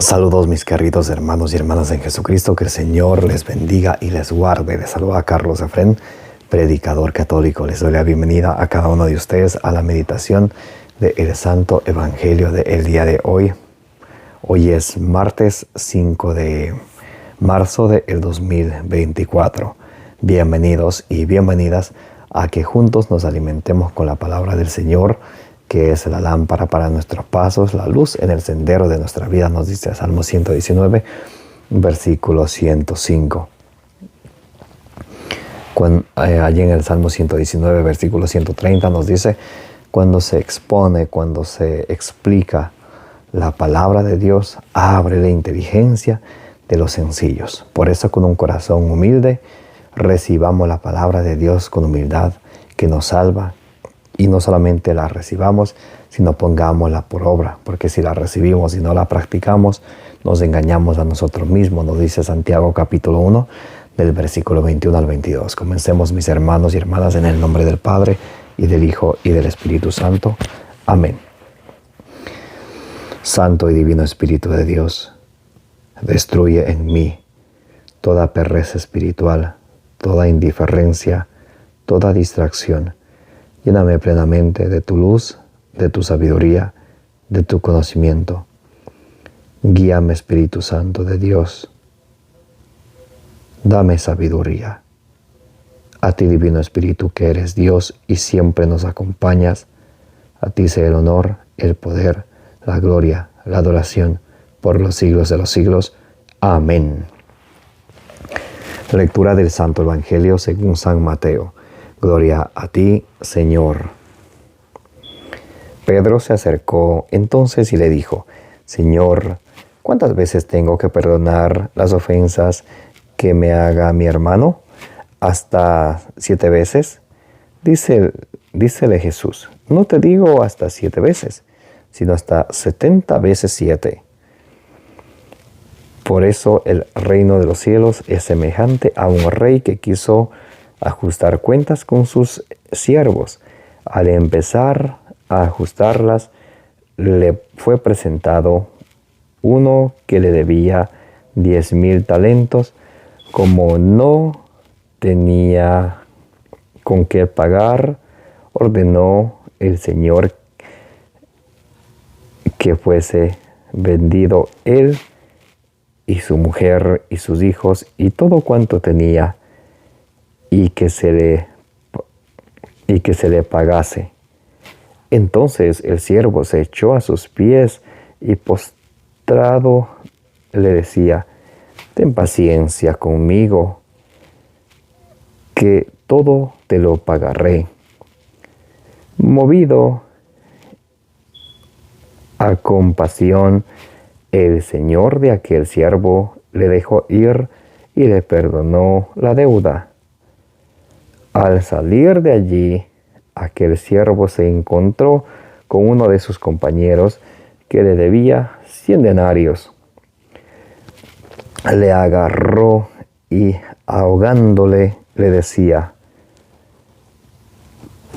Saludos mis queridos hermanos y hermanas en Jesucristo, que el Señor les bendiga y les guarde. Les saluda Carlos Efrén, predicador católico. Les doy la bienvenida a cada uno de ustedes a la meditación del Santo Evangelio del día de hoy. Hoy es martes 5 de marzo del 2024. Bienvenidos y bienvenidas a que juntos nos alimentemos con la palabra del Señor, que es la lámpara para nuestros pasos, la luz en el sendero de nuestra vida, nos dice el Salmo 119, versículo 105. Allí en el Salmo 119, versículo 130 nos dice, cuando se expone, cuando se explica la palabra de Dios, abre la inteligencia de los sencillos. Por eso, con un corazón humilde, recibamos la palabra de Dios con humildad, que nos salva. Y no solamente la recibamos, sino pongámosla por obra, porque si la recibimos y no la practicamos, nos engañamos a nosotros mismos, nos dice Santiago capítulo 1, del versículo 21 al 22. Comencemos, mis hermanos y hermanas, en el nombre del Padre, y del Hijo, y del Espíritu Santo. Amén. Santo y divino Espíritu de Dios, destruye en mí toda pereza espiritual, toda indiferencia, toda distracción. Lléname plenamente de tu luz, de tu sabiduría, de tu conocimiento. Guíame, Espíritu Santo de Dios. Dame sabiduría. A ti, Divino Espíritu, que eres Dios y siempre nos acompañas, a ti sea el honor, el poder, la gloria, la adoración, por los siglos de los siglos. Amén. Lectura del Santo Evangelio según San Mateo. Gloria a ti, Señor. Pedro se acercó entonces y le dijo, Señor, ¿cuántas veces tengo que perdonar las ofensas que haga mi hermano? ¿Hasta 7 veces? Dícele Jesús, no te digo hasta 7 veces, sino hasta 70 veces 7. Por eso el reino de los cielos es semejante a un rey que quiso ajustar cuentas con sus siervos. Al empezar a ajustarlas, le fue presentado uno que le debía 10,000 talentos. Como no tenía con qué pagar, ordenó el Señor que fuese vendido él y su mujer y sus hijos y todo cuanto tenía, y que se le pagase. Entonces el siervo se echó a sus pies y postrado le decía, ten paciencia conmigo, que todo te lo pagaré. Movido a compasión, el señor de aquel siervo le dejó ir y le perdonó la deuda. Al salir de allí, aquel siervo se encontró con uno de sus compañeros que le debía 100 denarios. Le agarró y, ahogándole, le decía,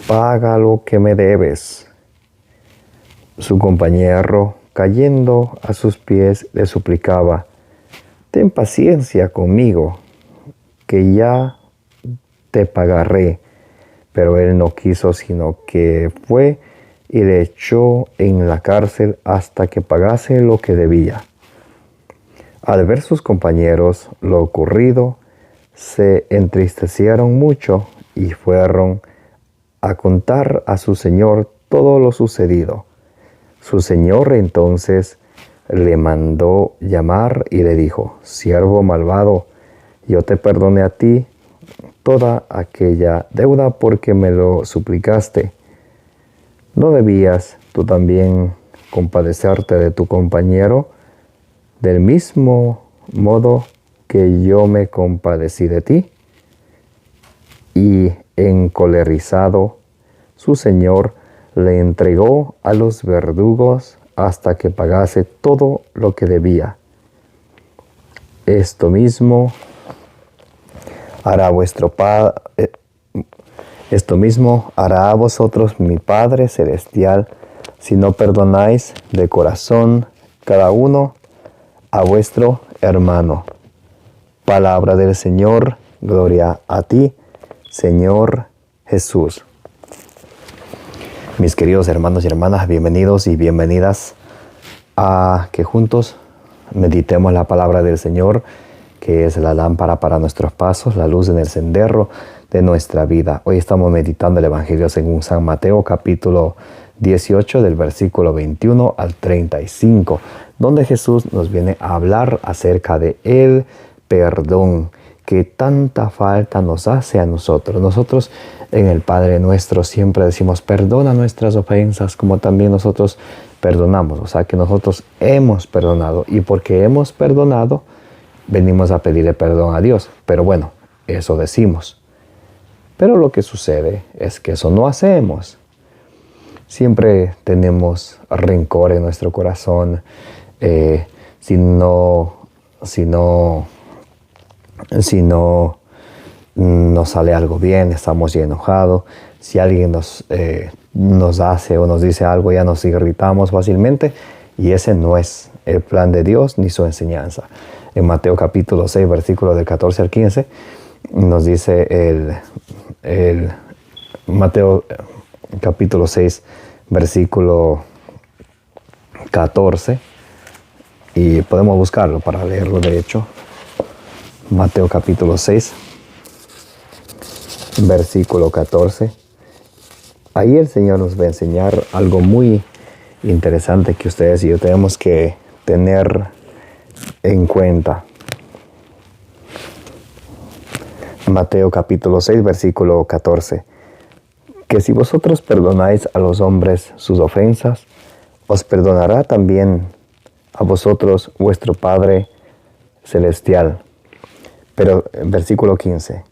paga lo que me debes. Su compañero, cayendo a sus pies, le suplicaba, ten paciencia conmigo, que ya te pagaré. Pero él no quiso, sino que fue y le echó en la cárcel hasta que pagase lo que debía. Al ver sus compañeros lo ocurrido, se entristecieron mucho y fueron a contar a su señor todo lo sucedido. Su señor entonces le mandó llamar y le dijo, siervo malvado, yo te perdoné a ti toda aquella deuda porque me lo suplicaste. ¿No debías tú también compadecerte de tu compañero del mismo modo que yo me compadecí de ti? Y encolerizado, su señor le entregó a los verdugos hasta que pagase todo lo que debía. Esto mismo hará a vosotros mi Padre Celestial, si no perdonáis de corazón cada uno a vuestro hermano. Palabra del Señor, gloria a ti, Señor Jesús. Mis queridos hermanos y hermanas, bienvenidos y bienvenidas a que juntos meditemos la palabra del Señor, que es la lámpara para nuestros pasos, la luz en el sendero de nuestra vida. Hoy estamos meditando el Evangelio según San Mateo, capítulo 18, del versículo 21 al 35, donde Jesús nos viene a hablar acerca de el perdón que tanta falta nos hace a nosotros. Nosotros en el Padre Nuestro siempre decimos, perdona nuestras ofensas como también nosotros perdonamos. O sea que nosotros hemos perdonado, y porque hemos perdonado, venimos a pedirle perdón a Dios. Pero bueno, eso decimos. Pero lo que sucede es que eso no hacemos. Siempre tenemos rencor en nuestro corazón. Si no nos sale algo bien, estamos ya enojados. Si alguien nos hace o nos dice algo, ya nos irritamos fácilmente. Y ese no es el plan de Dios ni su enseñanza. En Mateo capítulo 6, versículos del 14 al 15, nos dice Mateo capítulo 6, versículo 14. Y podemos buscarlo para leerlo, de hecho. Mateo capítulo 6, versículo 14. Ahí el Señor nos va a enseñar algo muy interesante que ustedes y yo tenemos que tener en cuenta. Mateo capítulo 6, versículo 14. Que si vosotros perdonáis a los hombres sus ofensas, os perdonará también a vosotros vuestro Padre Celestial. Pero, versículo 15.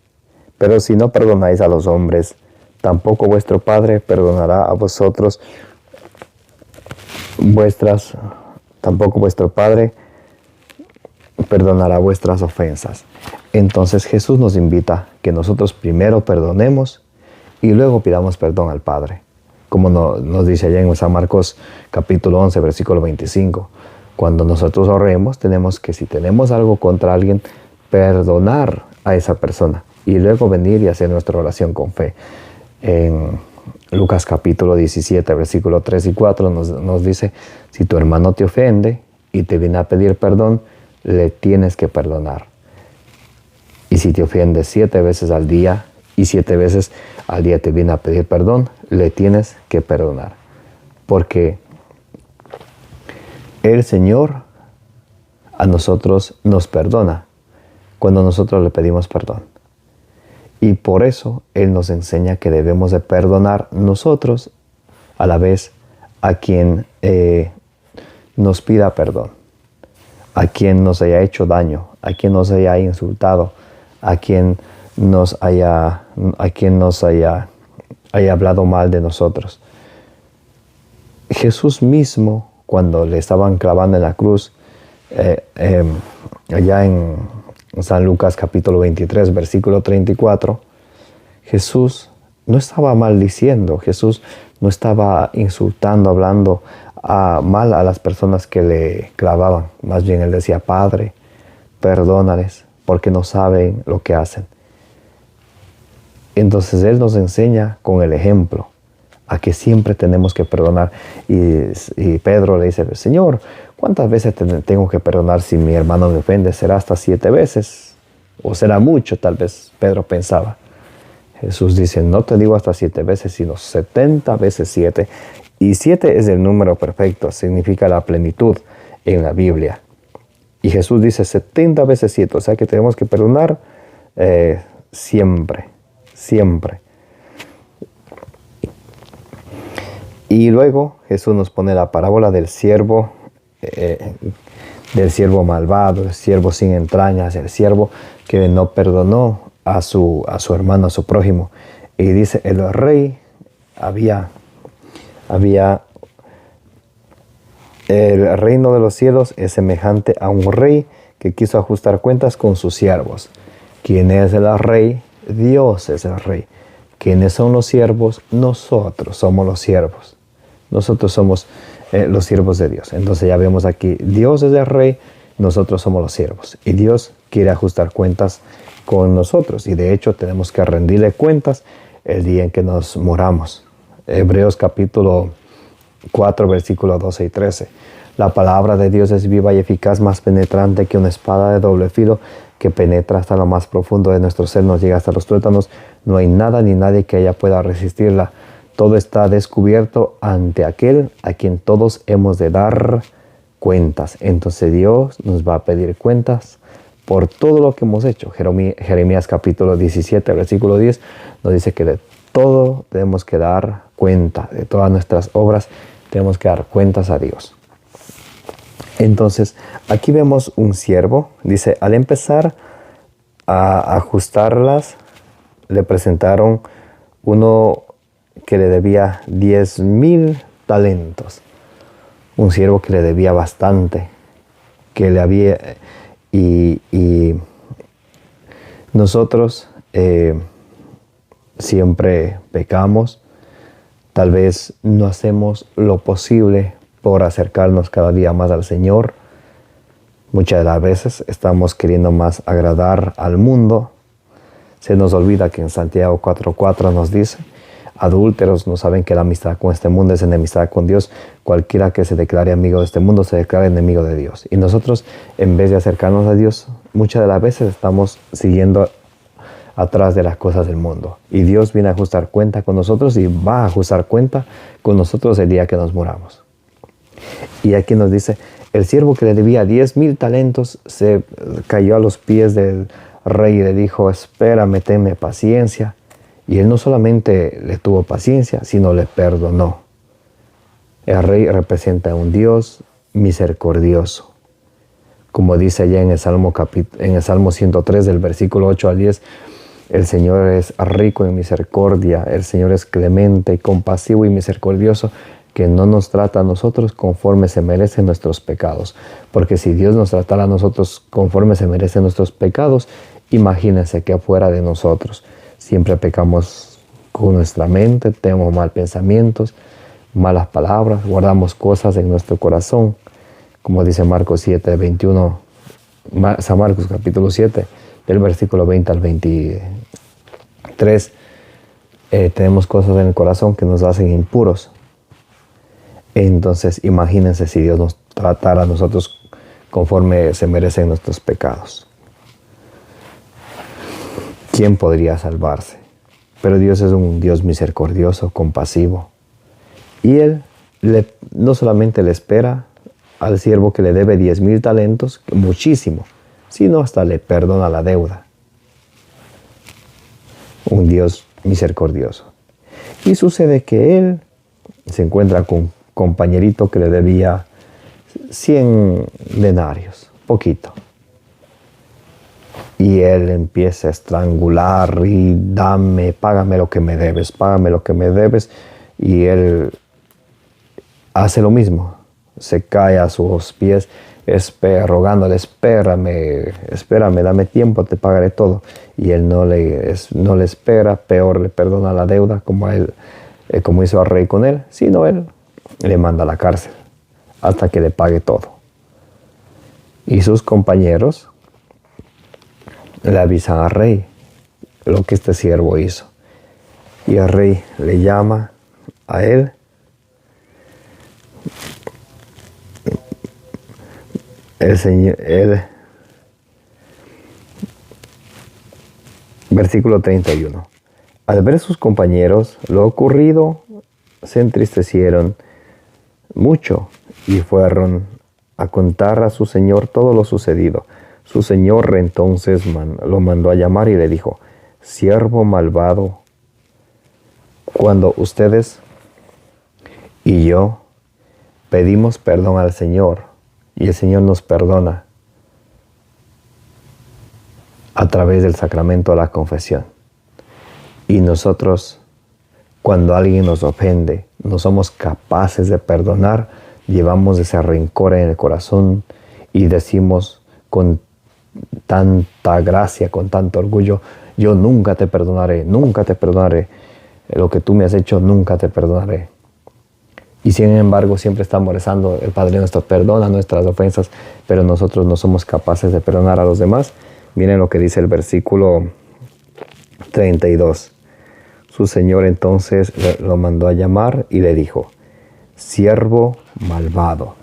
Pero si no perdonáis a los hombres, tampoco vuestro Padre perdonará a vosotros tampoco vuestro Padre perdonará vuestras ofensas. Entonces Jesús nos invita que nosotros primero perdonemos y luego pidamos perdón al Padre. Como nos dice allá en San Marcos capítulo 11, versículo 25. Cuando nosotros oremos, tenemos que, si tenemos algo contra alguien, perdonar a esa persona y luego venir y hacer nuestra oración con fe. En Lucas capítulo 17, versículo 3 y 4 nos dice, si tu hermano te ofende y te viene a pedir perdón, le tienes que perdonar. Y si te ofende 7 veces al día y 7 veces al día te viene a pedir perdón, le tienes que perdonar. Porque el Señor a nosotros nos perdona cuando nosotros le pedimos perdón. Y por eso Él nos enseña que debemos de perdonar nosotros a la vez a quien nos pida perdón, a quien nos haya hecho daño, a quien nos haya insultado, a quien nos haya hablado mal de nosotros. Jesús mismo, cuando le estaban clavando en la cruz, allá en San Lucas capítulo 23, versículo 34, Jesús no estaba maldiciendo, Jesús no estaba insultando, hablando mal a las personas que le clavaban. Más bien Él decía, Padre, perdónales, porque no saben lo que hacen. Entonces Él nos enseña con el ejemplo a que siempre tenemos que perdonar. Y Pedro le dice, Señor, ¿cuántas veces tengo que perdonar si mi hermano me ofende? ¿Será hasta 7 veces? ¿O será mucho? Tal vez Pedro pensaba. Jesús dice, no te digo hasta 7 veces, sino 70 veces 7. Y 7 es el número perfecto, significa la plenitud en la Biblia. Y Jesús dice 70 veces 7, o sea que tenemos que perdonar siempre, siempre. Y luego Jesús nos pone la parábola del siervo malvado, el siervo sin entrañas, el siervo que no perdonó a su hermano, a su prójimo. Y dice, el rey el reino de los cielos es semejante a un rey que quiso ajustar cuentas con sus siervos. ¿Quién es el rey? Dios es el rey. ¿Quiénes son los siervos? Nosotros somos los siervos. Nosotros somos los siervos de Dios. Entonces ya vemos aquí, Dios es el rey nosotros somos los siervos y Dios quiere ajustar cuentas con nosotros, y de hecho tenemos que rendirle cuentas el día en que nos muramos. Hebreos capítulo 4, versículos 12 y 13. La palabra de Dios es viva y eficaz, más penetrante que una espada de doble filo, que penetra hasta lo más profundo de nuestro ser, nos llega hasta los tuétanos. No hay nada ni nadie que ella pueda resistirla. Todo está descubierto ante aquel a quien todos hemos de dar cuentas. Entonces Dios nos va a pedir cuentas por todo lo que hemos hecho. Jeremías capítulo 17, versículo 10 nos dice que de todo tenemos que dar cuenta, de todas nuestras obras tenemos que dar cuentas a Dios. Entonces, aquí vemos un siervo, dice, al empezar a ajustarlas, le presentaron uno que le debía 10,000 talentos. Un siervo que le debía bastante, que le había... Y nosotros siempre pecamos, tal vez no hacemos lo posible por acercarnos cada día más al Señor. Muchas de las veces estamos queriendo más agradar al mundo. Se nos olvida que en Santiago 4:4 nos dice, adúlteros, no saben que la amistad con este mundo es enemistad con Dios. Cualquiera que se declare amigo de este mundo se declara enemigo de Dios. Y nosotros, en vez de acercarnos a Dios, muchas de las veces estamos siguiendo atrás de las cosas del mundo. Y Dios viene a ajustar cuenta con nosotros y va a ajustar cuenta con nosotros el día que nos muramos. Y aquí nos dice, el siervo que le debía 10,000 talentos se cayó a los pies del rey y le dijo, espérame, tenme paciencia. Y él no solamente le tuvo paciencia, sino le perdonó. El rey representa a un Dios misericordioso. Como dice allá en el Salmo 103, del versículo 8 al 10, el Señor es rico en misericordia, el Señor es clemente, compasivo y misericordioso, que no nos trata a nosotros conforme se merecen nuestros pecados. Porque si Dios nos tratara a nosotros conforme se merecen nuestros pecados, imagínense que afuera de nosotros siempre pecamos con nuestra mente, tenemos mal pensamientos, malas palabras, guardamos cosas en nuestro corazón. Como dice Marcos 7, 21, San Marcos capítulo 7, del versículo 20 al 23, tenemos cosas en el corazón que nos hacen impuros. Entonces, imagínense si Dios nos tratara a nosotros conforme se merecen nuestros pecados. ¿Quién podría salvarse? Pero Dios es un Dios misericordioso, compasivo. Y Él no solamente le espera al siervo que le debe 10,000 talentos, muchísimo, sino hasta le perdona la deuda. Un Dios misericordioso. Y sucede que Él se encuentra con un compañerito que le debía 100 denarios, poquito. Y él empieza a estrangular y págame lo que me debes, págame lo que me debes. Y él hace lo mismo, se cae a sus pies, rogándole, espérame, dame tiempo, te pagaré todo. Y él no le espera, peor le perdona la deuda como hizo al rey con él, sino él le manda a la cárcel hasta que le pague todo. Y sus compañeros le avisan al rey lo que este siervo hizo. Y el rey le llama a él. Versículo 31. Al ver sus compañeros lo ocurrido, se entristecieron mucho y fueron a contar a su señor todo lo sucedido. Su señor entonces lo mandó a llamar y le dijo, siervo malvado, cuando ustedes y yo pedimos perdón al Señor y el Señor nos perdona a través del sacramento de la confesión. Y nosotros, cuando alguien nos ofende, no somos capaces de perdonar, llevamos ese rencor en el corazón y decimos con tanta gracia, con tanto orgullo, yo nunca te perdonaré, lo que tú me has hecho nunca te perdonaré. Y sin embargo siempre estamos rezando, el Padre nuestro perdona nuestras ofensas, pero nosotros no somos capaces de perdonar a los demás. Miren lo que dice el versículo 32. Su Señor entonces lo mandó a llamar y le dijo: siervo malvado.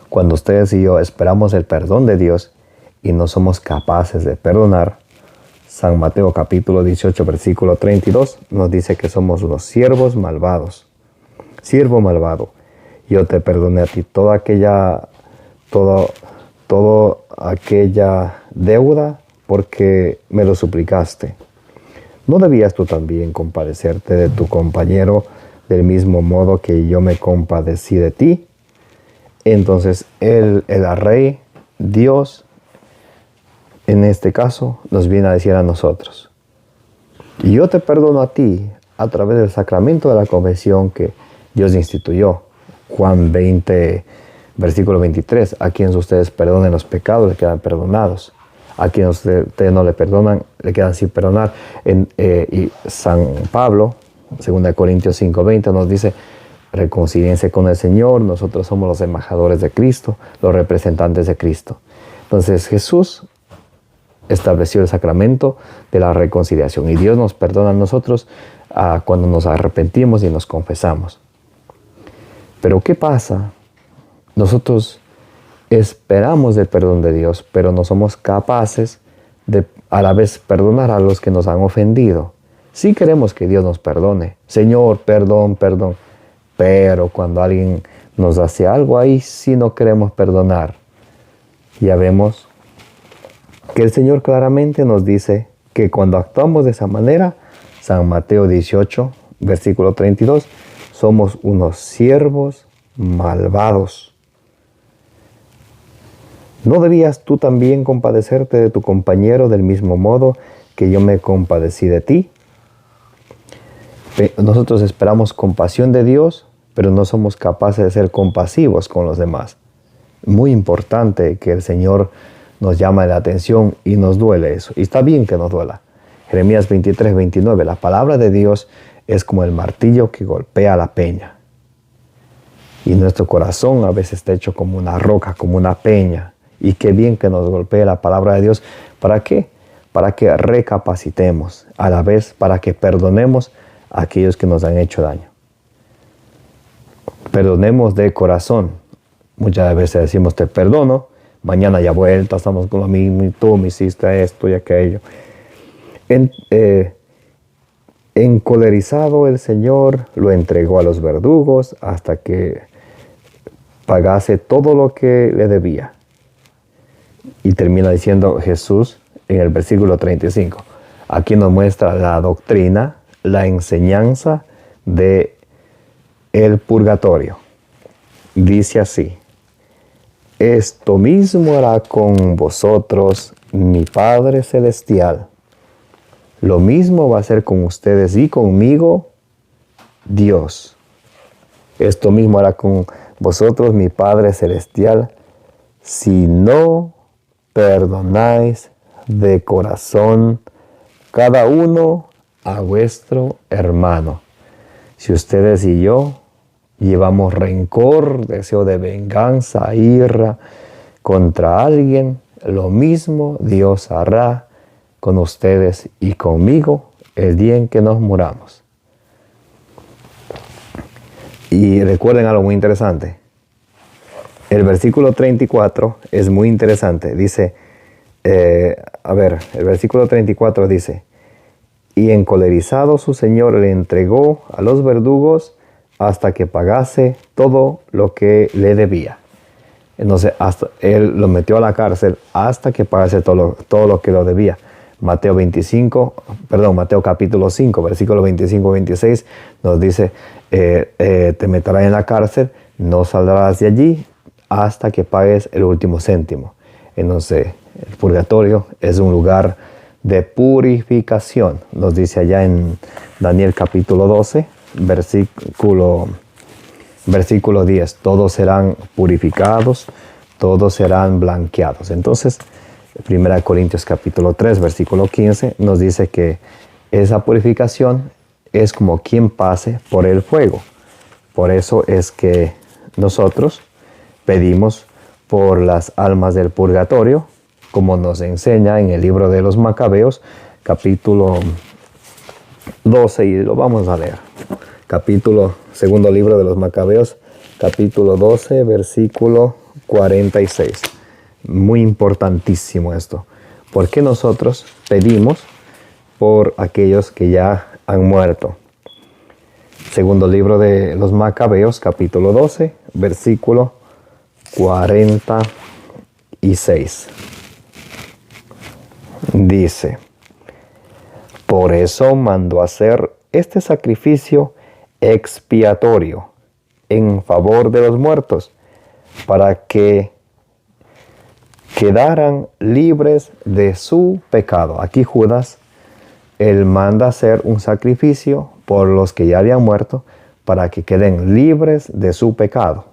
Cuando ustedes y yo esperamos el perdón de Dios y no somos capaces de perdonar, San Mateo capítulo 18 versículo 32 nos dice que somos unos siervos malvados. Siervo malvado, yo te perdoné a ti toda aquella deuda porque me lo suplicaste. ¿No debías tú también compadecerte de tu compañero del mismo modo que yo me compadecí de ti? Entonces el rey, Dios, en este caso, nos viene a decir a nosotros: y yo te perdono a ti a través del sacramento de la confesión que Dios instituyó. Juan 20, versículo 23. A quienes ustedes perdonen los pecados, le quedan perdonados. A quienes ustedes no le perdonan, le quedan sin perdonar. Y San Pablo, 2 Corintios 5:20, nos dice: reconcíliense con el Señor. Nosotros somos los embajadores de Cristo, los representantes de Cristo. Entonces Jesús estableció el sacramento de la reconciliación. Y Dios nos perdona a nosotros cuando nos arrepentimos y nos confesamos. Pero ¿qué pasa? Nosotros esperamos el perdón de Dios, pero no somos capaces de a la vez perdonar a los que nos han ofendido. Sí queremos que Dios nos perdone. Señor, perdón, perdón. Pero cuando alguien nos hace algo, ahí sí no queremos perdonar. Ya vemos que el Señor claramente nos dice que cuando actuamos de esa manera, San Mateo 18, versículo 32, somos unos siervos malvados. ¿No debías tú también compadecerte de tu compañero del mismo modo que yo me compadecí de ti? Nosotros esperamos compasión de Dios, pero no somos capaces de ser compasivos con los demás. Muy importante que el Señor nos llame la atención y nos duele eso. Y está bien que nos duela. Jeremías 23, 29. La palabra de Dios es como el martillo que golpea la peña. Y nuestro corazón a veces está hecho como una roca, como una peña. Y qué bien que nos golpee la palabra de Dios. ¿Para qué? Para que recapacitemos. A la vez, para que perdonemos a aquellos que nos han hecho daño. Perdonemos de corazón. Muchas veces decimos: te perdono. Mañana ya vuelta, estamos con lo mismo. Y tú me hiciste esto y aquello. Encolerizado el Señor lo entregó a los verdugos hasta que pagase todo lo que le debía. Y termina diciendo Jesús en el versículo 35. Aquí nos muestra la doctrina, la enseñanza de el purgatorio. Dice así: esto mismo hará con vosotros mi Padre Celestial. Lo mismo va a hacer con ustedes y conmigo Dios. Esto mismo hará con vosotros mi Padre Celestial si no perdonáis de corazón cada uno a vuestro hermano. Si ustedes y yo llevamos rencor, deseo de venganza, ira contra alguien, lo mismo Dios hará con ustedes y conmigo el día en que nos muramos. Y recuerden algo muy interesante. El versículo 34 es muy interesante. Dice, el versículo 34 dice: y encolerizado su señor le entregó a los verdugos hasta que pagase todo lo que le debía. Entonces, él lo metió a la cárcel hasta que pagase todo lo que lo debía. Mateo capítulo 5, versículo 25-26 nos dice: te meterás en la cárcel, no saldrás de allí hasta que pagues el último céntimo. Entonces, el purgatorio es un lugar de purificación. Nos dice allá en Daniel capítulo 12, versículo 10. Todos serán purificados, todos serán blanqueados. Entonces, 1 Corintios capítulo 3, versículo 15, nos dice que esa purificación es como quien pase por el fuego. Por eso es que nosotros pedimos por las almas del purgatorio, como nos enseña en el libro de los Macabeos, capítulo 12, y lo vamos a leer. Segundo libro de los Macabeos, capítulo 12, versículo 46. Muy importantísimo esto. Porque nosotros pedimos por aquellos que ya han muerto. Segundo libro de los Macabeos, capítulo 12, versículo 46. Dice: por eso mandó hacer este sacrificio expiatorio en favor de los muertos, para que quedaran libres de su pecado. Aquí Judas, él manda hacer un sacrificio por los que ya habían muerto, para que queden libres de su pecado.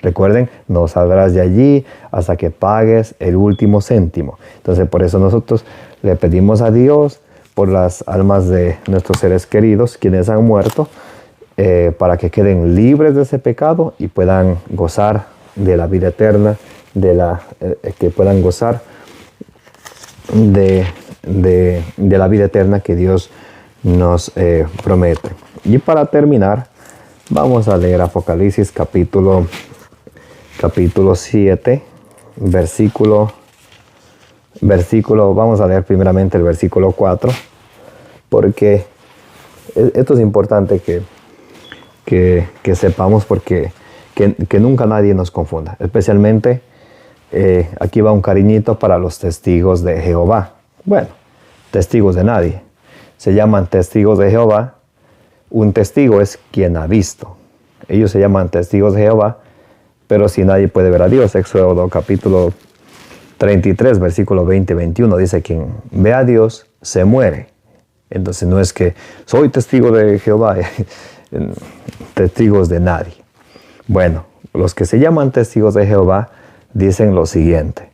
Recuerden, no saldrás de allí hasta que pagues el último céntimo. Entonces, por eso nosotros le pedimos a Dios por las almas de nuestros seres queridos, quienes han muerto, para que queden libres de ese pecado y puedan gozar de la vida eterna, que puedan gozar de la vida eterna que Dios nos promete. Y para terminar, vamos a leer Apocalipsis capítulo 7, versículo, vamos a leer primeramente el versículo 4, porque esto es importante que sepamos, porque que nunca nadie nos confunda. Especialmente, aquí va un cariñito para los testigos de Jehová. Bueno, testigos de nadie. Se llaman testigos de Jehová. Un testigo es quien ha visto. Ellos se llaman testigos de Jehová, pero si nadie puede ver a Dios. Éxodo capítulo 33, versículo 20-21 dice: quien ve a Dios se muere. Entonces no es que soy testigo de Jehová, testigos de nadie. Bueno, los que se llaman testigos de Jehová dicen lo siguiente: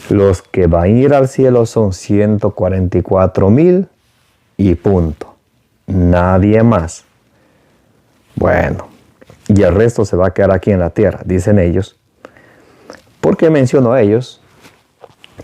los que van a ir al cielo son 144,000 y punto. Nadie más. Bueno, y el resto se va a quedar aquí en la tierra, dicen ellos. ¿Por qué menciono a ellos?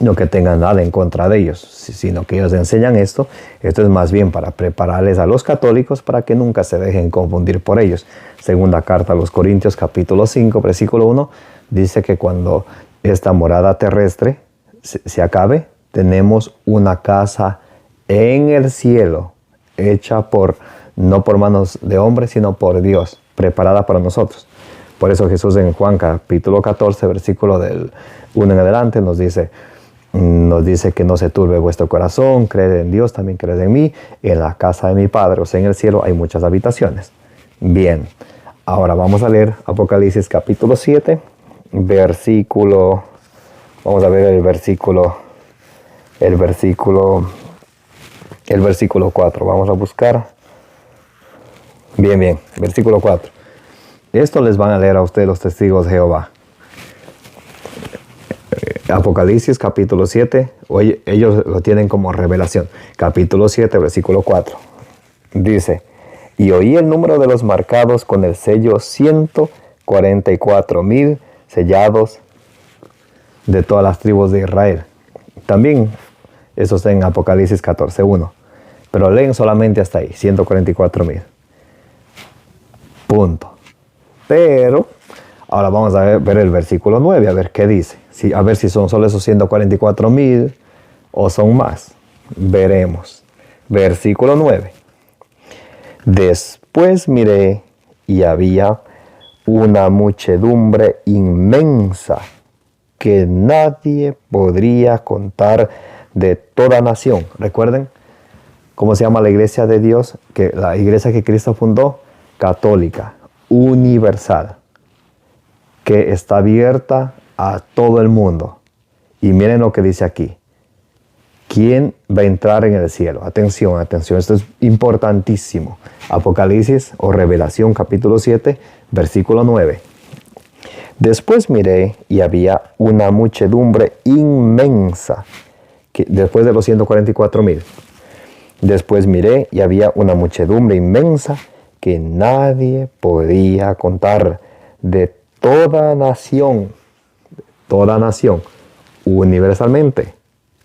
No que tengan nada en contra de ellos, sino que ellos enseñan esto. Esto es más bien para prepararles a los católicos para que nunca se dejen confundir por ellos. Segunda carta a los Corintios, capítulo 5, versículo 1, dice que cuando esta morada terrestre se acabe, tenemos una casa en el cielo, hecha no por manos de hombres, sino por Dios, preparada para nosotros. Por eso Jesús en Juan capítulo 14, versículo del 1 en adelante, nos dice que no se turbe vuestro corazón, creed en Dios, también creed en mí. En la casa de mi Padre, o sea, en el cielo, hay muchas habitaciones. Bien, ahora vamos a leer Apocalipsis capítulo 7, versículo, vamos a ver el versículo 4, vamos a buscar. Bien, versículo 4. Esto les van a leer a ustedes los testigos de Jehová. Apocalipsis capítulo 7, ellos lo tienen como revelación. Capítulo 7, versículo 4. Dice: y oí el número de los marcados con el sello 144,000 sellados de todas las tribus de Israel. También eso está en Apocalipsis 14:1. Pero leen solamente hasta ahí, 144,000. Punto. Pero ahora vamos a ver el versículo 9, a ver qué dice. A ver si son solo esos 144,000 o son más. Veremos. Versículo 9. Después miré y había una muchedumbre inmensa que nadie podría contar, de toda nación. Recuerden cómo se llama la iglesia de Dios, que la iglesia que Cristo fundó, católica, universal, que está abierta a todo el mundo. Y miren lo que dice aquí: ¿quién va a entrar en el cielo? Atención, esto es importantísimo. Apocalipsis o Revelación capítulo 7, versículo 9. Después miré y había una muchedumbre inmensa, después de los 144,000. Después miré y había una muchedumbre inmensa que nadie podía contar, de toda nación, universalmente,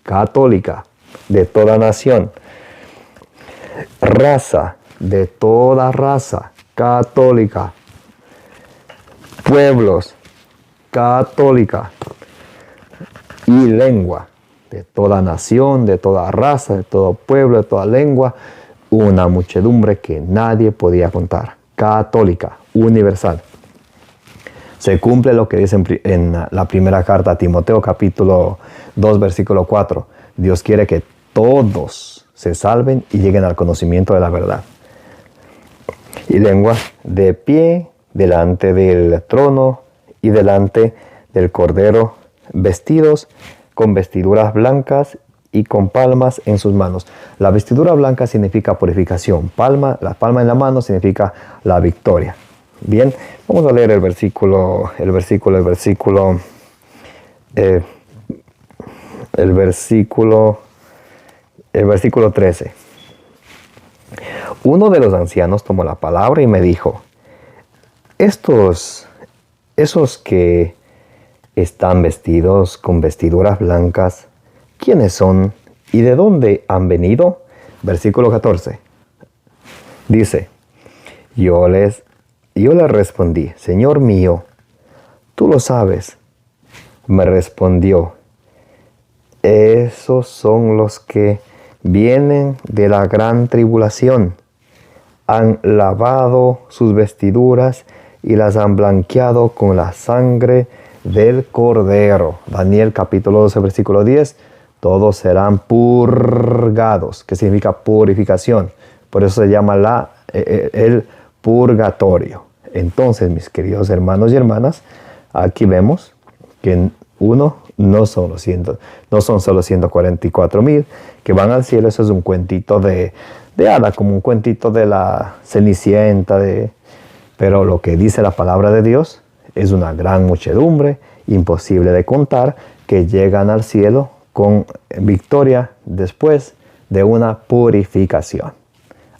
católica, de toda nación, raza, de toda raza, católica, pueblos, católica, y lengua, de toda nación, de toda raza, de todo pueblo, de toda lengua, una muchedumbre que nadie podía contar, católica, universal. Se cumple lo que dice en la primera carta a Timoteo, capítulo 2, versículo 4. Dios quiere que todos se salven y lleguen al conocimiento de la verdad. Y lengua, de pie delante del trono y delante del Cordero, vestidos con vestiduras blancas y con palmas en sus manos. La vestidura blanca significa purificación. La palma en la mano significa la victoria. Bien, vamos a leer el versículo 13. Uno de los ancianos tomó la palabra y me dijo: esos que están vestidos con vestiduras blancas, ¿quiénes son y de dónde han venido? Versículo 14. Dice: Yo le respondí: Señor mío, tú lo sabes. Me respondió: esos son los que vienen de la gran tribulación. Han lavado sus vestiduras y las han blanqueado con la sangre del Cordero. Daniel capítulo 12, versículo 10. Todos serán purgados, que significa purificación. Por eso se llama el purgatorio. Entonces, mis queridos hermanos y hermanas, aquí vemos que no son solo 144,000 que van al cielo. Eso es un cuentito de hada, como un cuentito de la Cenicienta. Pero lo que dice la palabra de Dios es una gran muchedumbre, imposible de contar, que llegan al cielo con victoria después de una purificación.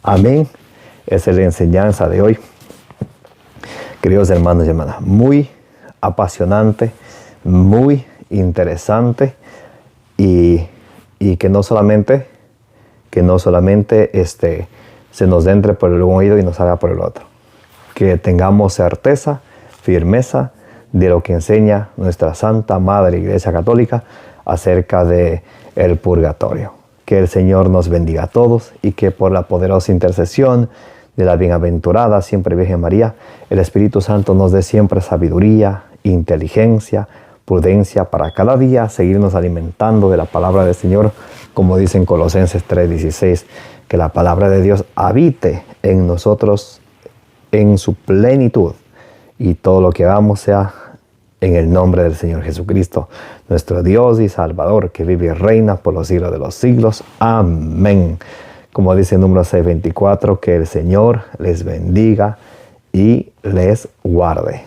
Amén. Esa es la enseñanza de hoy. Queridos hermanos y hermanas, muy apasionante, muy interesante, y que no solamente se nos entre por el oído y nos salga por el otro. Que tengamos certeza, firmeza de lo que enseña nuestra Santa Madre Iglesia Católica acerca de el purgatorio. Que el Señor nos bendiga a todos y que por la poderosa intercesión de la bienaventurada siempre Virgen María, el Espíritu Santo nos dé siempre sabiduría, inteligencia, prudencia para cada día seguirnos alimentando de la palabra del Señor, como dice en Colosenses 3:16, que la palabra de Dios habite en nosotros en su plenitud, y todo lo que hagamos sea en el nombre del Señor Jesucristo, nuestro Dios y Salvador, que vive y reina por los siglos de los siglos. Amén. Como dice Números 6:24, que el Señor les bendiga y les guarde.